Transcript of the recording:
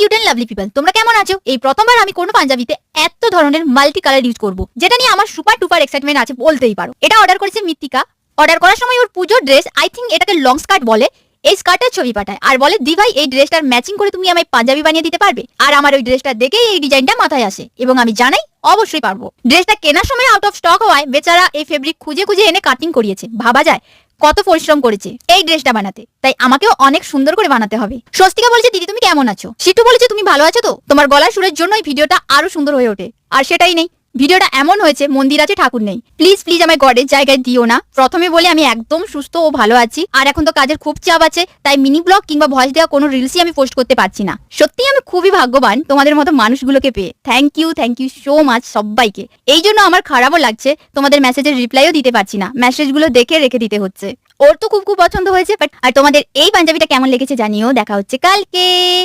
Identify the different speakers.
Speaker 1: Cute and lovely people, তোমরা কেমন আছো? এই প্রথমবার আমি কোনো পাঞ্জাবিতে এত ধরনের মাল্টি কালার ইউজ করব, যেটা নিয়ে আমার সুপার টুপার এক্সাইটমেন্ট আছে বলতেই পারো। এটা অর্ডার করেছে মৃত্তিকা। অর্ডার করার সময় ওর পুজোর ড্রেস, আই থিঙ্ক এটাকে লং স্কার্ট বলে, এই স্কার্টের ছবি পাঠায় আর বলে দি ভাই এই ড্রেসটার ম্যাচিং করে তুমি আমায় পাঞ্জাবি বানিয়ে দিতে পারবে। আর আমার ওই ড্রেসটা দেখেই এই ডিজাইনটা মাথায় আসে এবং আমি জানাই অবশ্যই পারবো। ড্রেসটা কেনার সময় আউট অফ স্টক হওয়ায় বেচারা এই ফেব্রিক খুঁজে খুঁজে এনে কাটিং করিয়েছে। ভাবা যায় কত পরিশ্রম করেছে এই ড্রেসটা বানাতে, তাই আমাকেও অনেক সুন্দর করে বানাতে হবে। স্বস্তিকা বলেছে দিদি তুমি কেমন আছো, সিটু বলেছে তুমি ভালো আছো তো। তোমার গলার সুরের জন্যই ভিডিওটা আরো সুন্দর হয়ে ওঠে, আর সেটাই নেই। ভিডিওটা এমন হয়েছে মন্দির আছে ঠাকুর নেই। প্লিজ প্লিজ আমায় গডের জায়গায় দিও না। প্রথমে বলে আমি একদম সুস্থ ও ভালো আছি, আর এখন তো কাজের খুব চাপ আছে, তাই মিনি ব্লগ কিংবা ভয়েস দেওয়া কোনো রিলসই আমি পোস্ট করতে পারছি না। সত্যি আমি খুবই ভাগ্যবান তোমাদের মতো মানুষগুলোকে পেয়ে। থ্যাংক ইউ সো মাচ সবাইকে। এই জন্য আমার খারাপও লাগছে তোমাদের মেসেজের রিপ্লাইও দিতে পারছি না, মেসেজগুলো দেখে রেখে দিতে হচ্ছে। ওর তো খুব খুব পছন্দ হয়েছে, বাট আর তোমাদের এই পাঞ্জাবিটা কেমন লেগেছে জানিও। দেখা হচ্ছে কালকে।